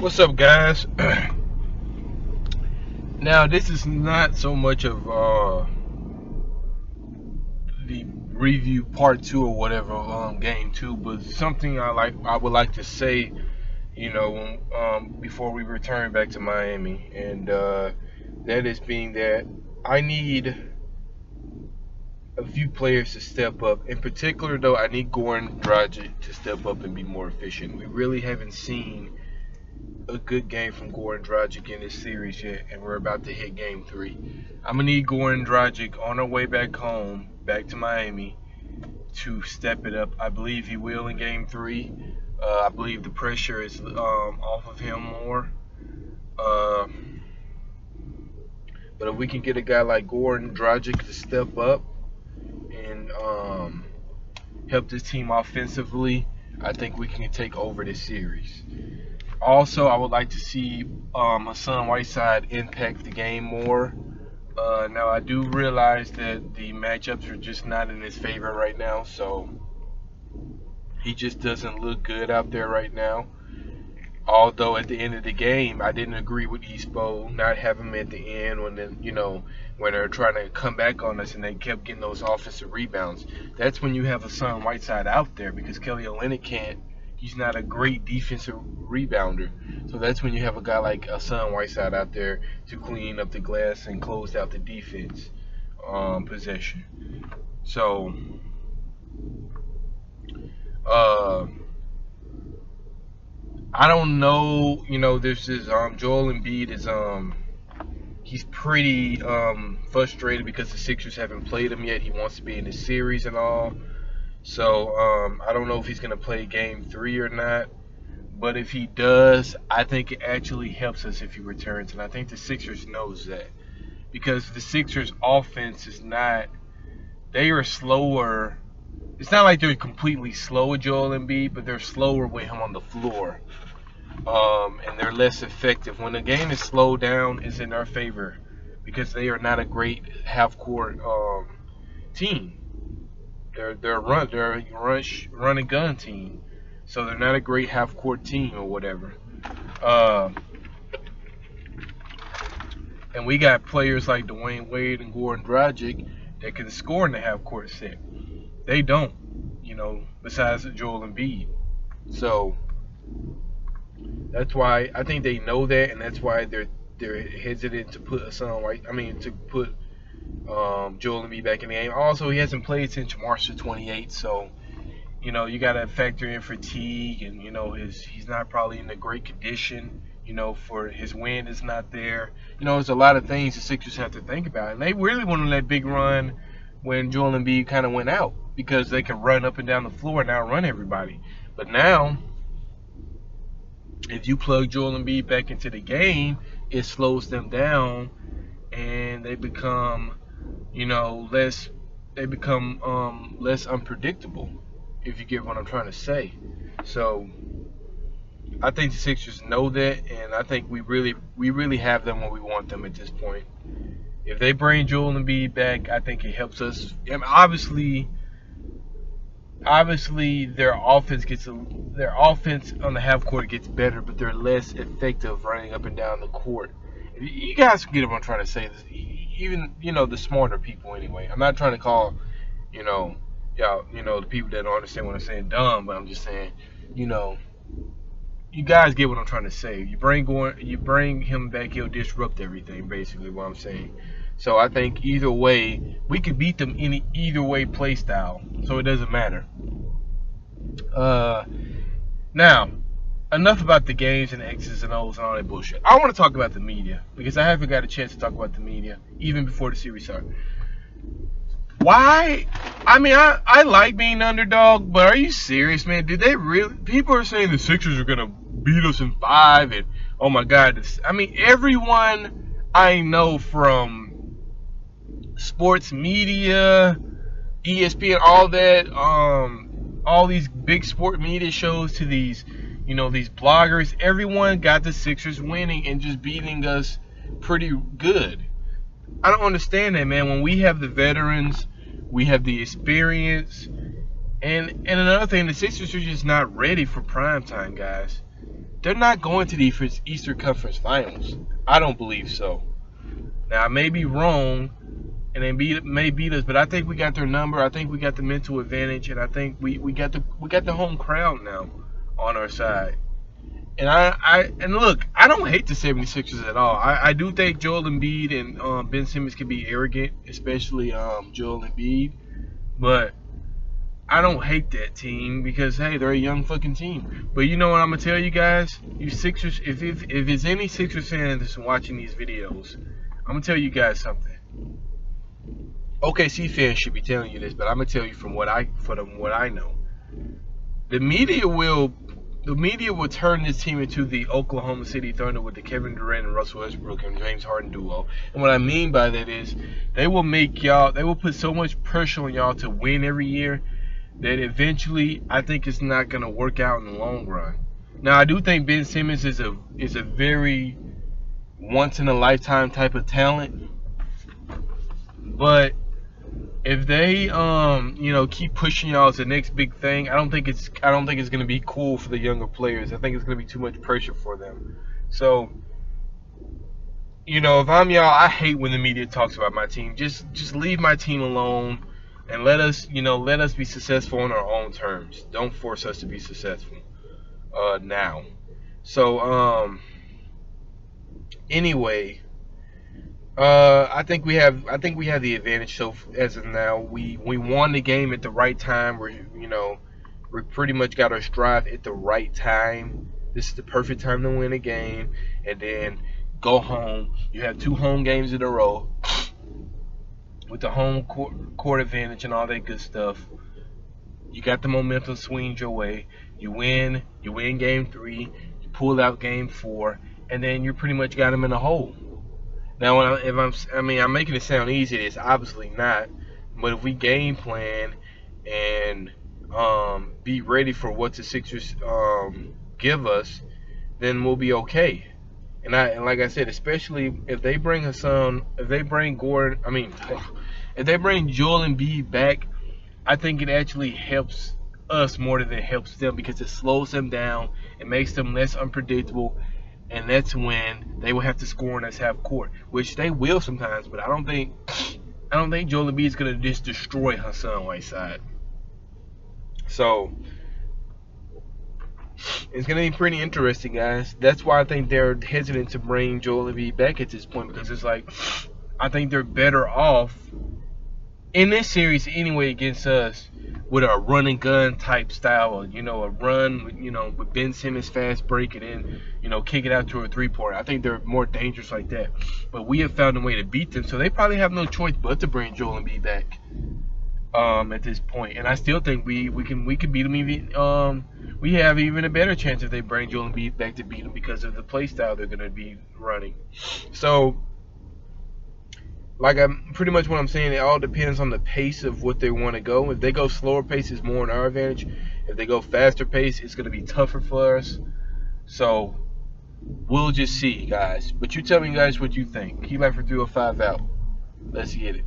What's up, guys? Now, this is not so much of the review part two or whatever, game two, but something I would like to say, before we return back to Miami, and that is being that I need a few players to step up. In particular, though, I need Goran Dragic to step up and be more efficient. We really haven't seen a good game from Goran Dragic in this series yet, and we're about to hit game 3. I'm gonna need Goran Dragic on our way back home, back to Miami, to step it up. I believe he will in game 3. I believe the pressure is off of him more. But if we can get a guy like Goran Dragic to step up and help this team offensively, I think we can take over this series. Also, I would like to see Hassan Whiteside impact the game more. Now, I do realize that the matchups are just not in his favor right now, so he just doesn't look good out there right now. Although at the end of the game, I didn't agree with Espo not having him at the end when they're trying to come back on us and they kept getting those offensive rebounds. That's when you have Hassan Whiteside out there, because Kelly Olynyk can't. He's not a great defensive rebounder. So that's when you have a guy like Hassan Whiteside out there to clean up the glass and close out the defense possession. So, I don't know. There's this Joel Embiid is he's pretty frustrated because the Sixers haven't played him yet. He wants to be in the series and all. So, I don't know if he's going to play game 3 or not. But if he does, I think it actually helps us if he returns. And I think the Sixers knows that. Because the Sixers' offense is not... They are slower. It's not like they're completely slow with Joel Embiid, but they're slower with him on the floor. And they're less effective. When the game is slowed down, it's in our favor. Because they are not a great half-court team. They're a run and gun team, so they're not a great half court team or whatever. And we got players like Dwayne Wade and Goran Dragic that can score in the half court set. They don't, besides Joel Embiid. So that's why I think they know that, and that's why they're hesitant to put Joel Embiid back in the game. Also, he hasn't played since March the 28th, so you gotta factor in fatigue, and he's not probably in a great condition. For his win is not there. There's a lot of things the Sixers have to think about, and they really wanted that big run when Joel Embiid kind of went out, because they can run up and down the floor and outrun everybody. But now, if you plug Joel Embiid back into the game, it slows them down, and they become less unpredictable, if you get what I'm trying to say. So I think the Sixers know that, and I think we really have them when we want them at this point. If they bring Joel Embiid back, I think it helps us. And obviously their offense on the half court gets better, but they're less effective running up and down the court. You guys get what I'm trying to say. Even the smarter people anyway. I'm not trying to call y'all the people that don't understand what I'm saying dumb, but I'm just saying you guys get what I'm trying to say. You bring him back, he'll disrupt everything, basically what I'm saying. So I think either way we could beat them in either way play style, so it doesn't matter. Now, enough about the games and X's and O's and all that bullshit. I want to talk about the media, because I haven't got a chance to talk about the media even before the series started. Why? I mean, I like being underdog, but are you serious, man? Did they really? People are saying the Sixers are gonna beat us in 5, and oh my God, everyone I know from sports media, ESPN, all that, all these big sport media shows to these these bloggers, everyone got the Sixers winning and just beating us pretty good. I don't understand that, man. When we have the veterans, we have the experience, and another thing, the Sixers are just not ready for prime time, guys. they're not going to the Eastern Conference Finals. I don't believe so. Now I may be wrong, and they may beat us, but I think we got their number. I think we got the mental advantage, and I think we got the home crowd now on our side. And look, I don't hate the 76ers at all. I do think Joel Embiid and Ben Simmons can be arrogant, especially Joel Embiid, but I don't hate that team because hey, they're a young fucking team. But you know what I'm gonna tell you guys? You Sixers, if it's any Sixers fans that's watching these videos, I'm gonna tell you guys something. OKC fans should be telling you this, but I'm gonna tell you from what I know. The media will turn this team into the Oklahoma City Thunder with the Kevin Durant and Russell Westbrook and James Harden duo. And what I mean by that is they will put so much pressure on y'all to win every year that eventually I think it's not gonna work out in the long run. Now I do think Ben Simmons is a very once in a lifetime type of talent, but if they keep pushing y'all as the next big thing, I don't think it's gonna be cool for the younger players. I think it's gonna be too much pressure for them. So, if I'm y'all, I hate when the media talks about my team. Just leave my team alone and let us be successful on our own terms. Don't force us to be successful now. So anyway, I think we have the advantage. So as of now, we won the game at the right time. We pretty much got our stride at the right time. This is the perfect time to win a game, and then go home. You have 2 home games in a row with the home court advantage and all that good stuff. You got the momentum swings your way. You win game 3. You pull out game 4, and then you pretty much got them in a hole. Now, I'm making it sound easy. It's obviously not. But if we game plan and be ready for what the Sixers give us, then we'll be okay. And like I said, especially if they bring if they bring Joel Embiid back, I think it actually helps us more than it helps them because it slows them down. It makes them less unpredictable. And that's when they will have to score in us half court, which they will sometimes. But I don't think Joel Embiid is gonna just destroy Hassan Whiteside. So it's gonna be pretty interesting, guys. That's why I think they're hesitant to bring Joel Embiid back at this point because it's like I think they're better off in this series anyway against us with a run and gun type style, a run, with Ben Simmons fast break and then, kick it out to a 3-pointer. I think they're more dangerous like that. But we have found a way to beat them, so they probably have no choice but to bring Joel Embiid back at this point. And I still think we can beat them even. We have even a better chance if they bring Joel Embiid back to beat them because of the play style they're going to be running. So, pretty much what I'm saying, it all depends on the pace of what they want to go. If they go slower pace, it's more in our advantage. If they go faster pace, it's going to be tougher for us. So we'll just see, guys. But you tell me, guys, what you think. Key Lifer 305 out. Let's get it.